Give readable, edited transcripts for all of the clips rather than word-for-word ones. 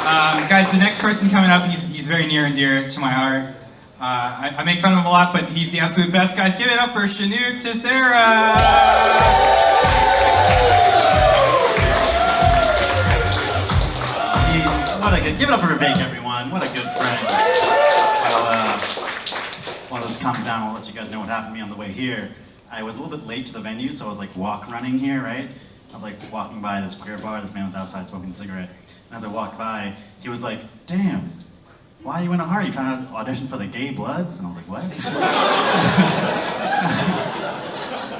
Guys, the next person coming up, he's very near and dear to my heart. I make fun of him a lot, but he's the absolute best. Guys, give it up for Shenuque Tissera! Give it up for Vivek, everyone. What a good friend. While this comes down, I'll let you guys know what happened to me on the way here. I was a little bit late to the venue, so I was like running here, right? I was like walking by this queer bar. This man was outside smoking a cigarette. And as I walked by, he was like, "Damn, why are you in a hurry? You trying to audition for the Gay Bloods?" And I was like, "What?"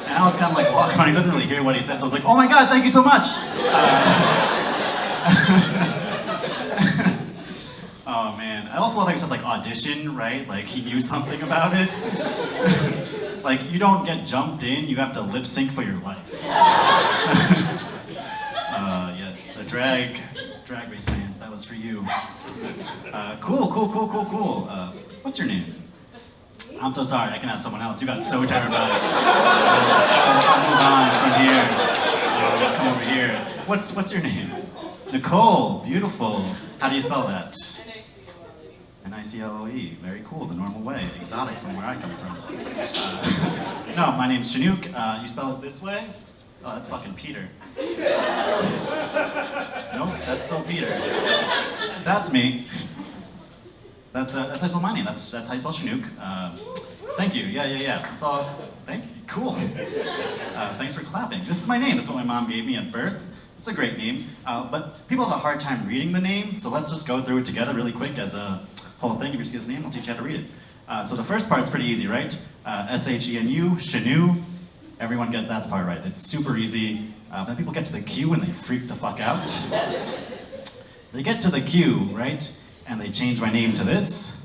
And I was kind of like walking around. I didn't really hear what he said, so I was like, "Oh my God, thank you so much." Oh man, I also love how he said like audition, right? Like he knew something about it. Like you don't get jumped in, you have to lip sync for your life. Yes, the drag race fans, that was for you. Cool. What's your name? I'm so sorry, I can ask someone else. You got so terrified. I'll move on from here. Come over here. What's your name? Nicole, beautiful. How do you spell that? N-I-C-L-O-E. Very cool, the normal way. Exotic from where I come from. No, my name's Shenuque. You spell it this way? Oh, that's fucking Peter. Nope, that's still Peter. That's me. That's how you spell my name. That's how you spell Shenuque. Thank you. Yeah. That's all. Thank you. Cool. Thanks for clapping. This is my name. This is what my mom gave me at birth. It's a great name, but people have a hard time reading the name, so let's just go through it together really quick as a whole thing. If you see this name, I'll teach you how to read it. So the first part's pretty easy, right? S-H-E-N-U, Shenu. Everyone gets that part right. It's super easy. Then people get to the Q and they freak the fuck out. They get to the Q, right? And they change my name to this.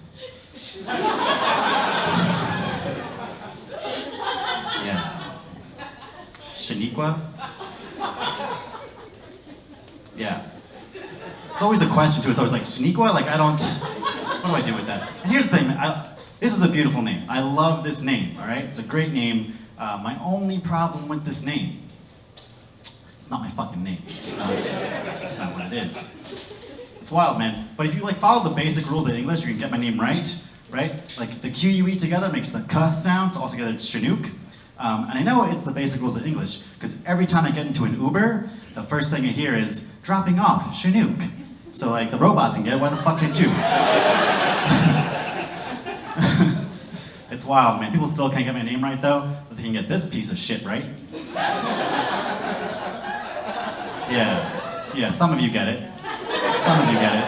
Yeah. Shaniqua. Yeah. It's always a question too. It's always like, Shaniqua? Like what do I do with that? And here's the thing, this is a beautiful name. I love this name, all right? It's a great name. My only problem with this name, it's not my fucking name. It's not what it is. It's wild, man. But if you like follow the basic rules of English, you can get my name right? Like the Q-U-E together makes the K sound, so altogether it's Shenuque. And I know it's the basic rules of English, because every time I get into an Uber, the first thing I hear is, dropping off, Shenuque. So like, the robots can get it, why the fuck can't you? It's wild, man. People still can't get my name right though, but they can get this piece of shit right. Yeah, some of you get it. Some of you get it.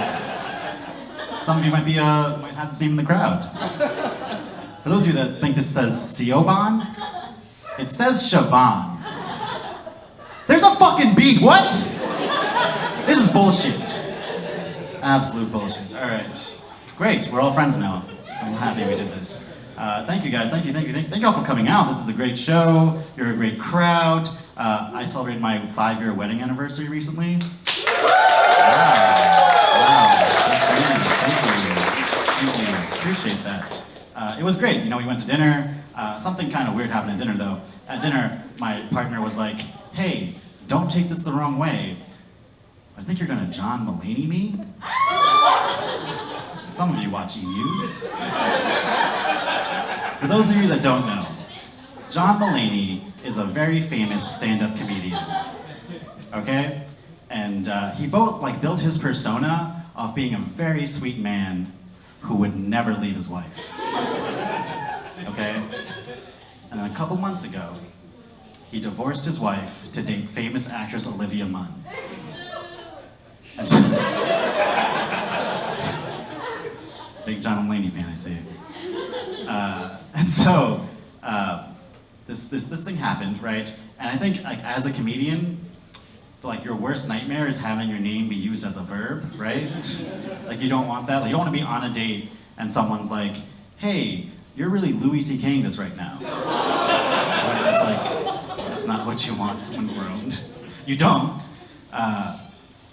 Some of you might have this name in the crowd. For those of you that think this says Siobhan, it says Siobhan. There's a fucking B, what? This is bullshit. Absolute bullshit. All right, great, we're all friends now. I'm happy we did this. Thank you guys, thank you all for coming out. This is a great show, you're a great crowd. I celebrated my 5-year wedding anniversary recently. Wow, thank you. Appreciate that. It was great, we went to dinner. Something kind of weird happened at dinner though. At dinner, my partner was like, "Hey, don't take this the wrong way. I think you're gonna John Mulaney me?" Some of you watch E-News. For those of you that don't know, John Mulaney is a very famous stand-up comedian, okay? And he built his persona off being a very sweet man who would never leave his wife, okay? And then a couple months ago, he divorced his wife to date famous actress Olivia Munn. And so, big John Mulaney fan, I see. And so, this thing happened, right? And I think, like, as a comedian, like, your worst nightmare is having your name be used as a verb, right? Like, you don't want that. Like, you don't want to be on a date and someone's like, "Hey, you're really Louis C.K.ing this right now." Right? That's like, that's not what you want when groaned. You don't.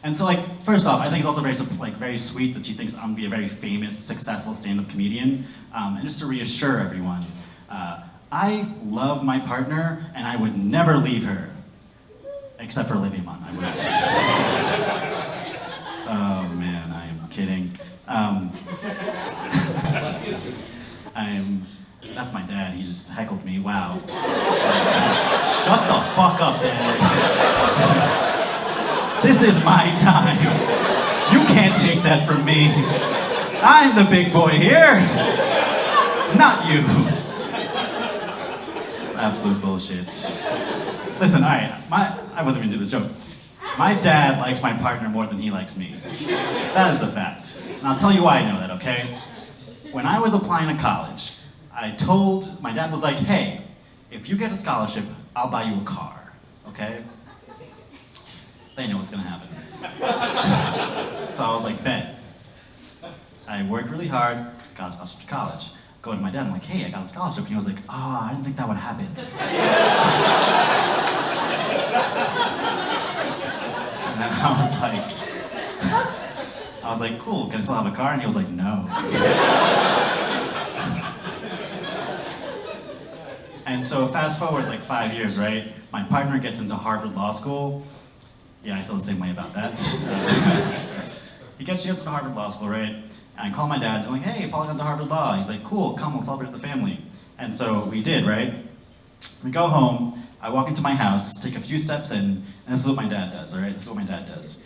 And so, like, first off, I think it's also very sweet that she thinks I'm gonna be a very famous, successful stand-up comedian. And just to reassure everyone, I love my partner and I would never leave her. Except for Olivia Munn, I wish. Oh man, I up, Dad. This is my time. You can't take that from me. I'm the big boy here, not you. Absolute bullshit. Listen, all right, I wasn't gonna do this joke. My dad likes my partner more than he likes me. That is a fact. And I'll tell you why I know that, okay? When I was applying to college, my dad was like, hey, if you get a scholarship, I'll buy you a car, okay? They know what's gonna happen. So I was like, bet. I worked really hard, got a scholarship to college. Go to my dad, I'm like, hey, I got a scholarship. And he was like, I didn't think that would happen. And then I was like, cool, can I still have a car? And he was like, no. And so fast forward like 5 years, right? My partner gets into Harvard Law School. Yeah, I feel the same way about that. She gets into Harvard Law School, right? And I call my dad, I'm like, hey, Paul got to Harvard Law. He's like, cool, come, we'll celebrate with the family. And so we did, right? We go home, I walk into my house, take a few steps in, and this is what my dad does, all right? This is what my dad does.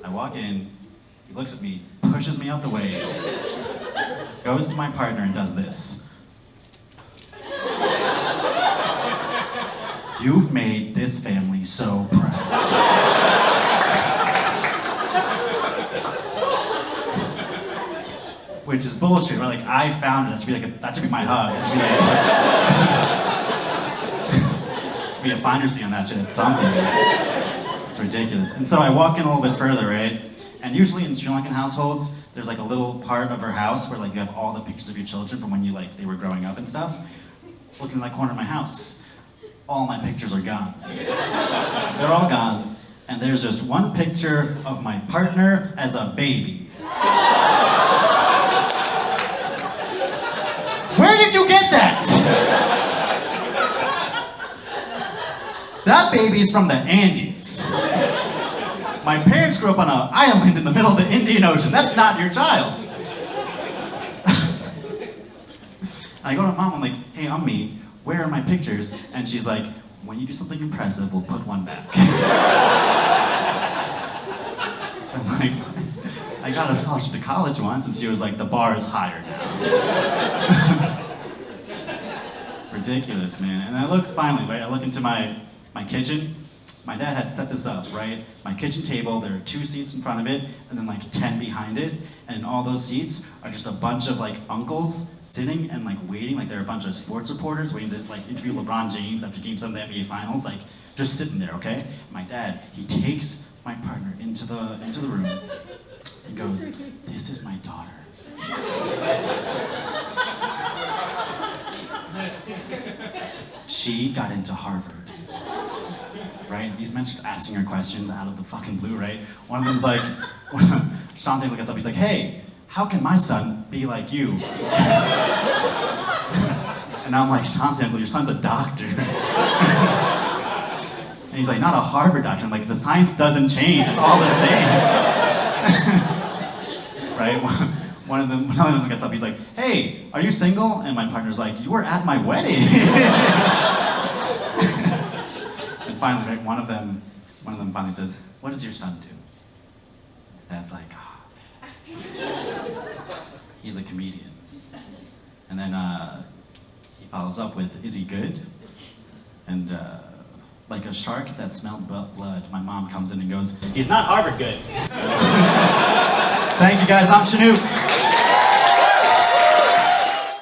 I walk in, he looks at me, pushes me out the way, goes to my partner and does this. You've made this family so proud. Which is bullshit, right? Like, I found it, that should be my hug. That should be a finder's fee on that shit, it's something. It's ridiculous. And so I walk in a little bit further, right? And usually in Sri Lankan households, there's like a little part of her house where like you have all the pictures of your children from when they were growing up and stuff. Looking in that corner of my house, all my pictures are gone. They're all gone, and there's just one picture of my partner as a baby. Where did you get that? That baby's from the Andes. My parents grew up on an island in the middle of the Indian Ocean. That's not your child. I go to mom, I'm like, hey, I'm me. Where are my pictures? And she's like, when you do something impressive, we'll put one back. I'm like, I got a scholarship to college once, and she was like, the bar is higher now. Ridiculous, man. And I look into my kitchen. My dad had set this up, right? My kitchen table, there are 2 seats in front of it, and then like 10 behind it, and all those seats are just a bunch of like uncles sitting and like waiting, like they're a bunch of sports reporters waiting to like interview LeBron James after Game 7 of the NBA Finals, like just sitting there, okay? My dad, he takes my partner into the room and goes, this is my daughter. She got into Harvard. Right? These men start asking her questions out of the fucking blue, right? One of them's like, Sean Thankful gets up, he's like, hey, how can my son be like you? And I'm like, Sean Thankful, your son's a doctor. And he's like, not a Harvard doctor. I'm like, the science doesn't change, it's all the same. Right? One of them gets up, he's like, hey, are you single? And my partner's like, you were at my wedding. Finally, right, one of them finally says, what does your son do? Dad's like, he's a comedian. And then he follows up with, is he good? And like a shark that smelled blood, my mom comes in and goes, he's not Harvard good. Thank you guys, I'm Shenuque.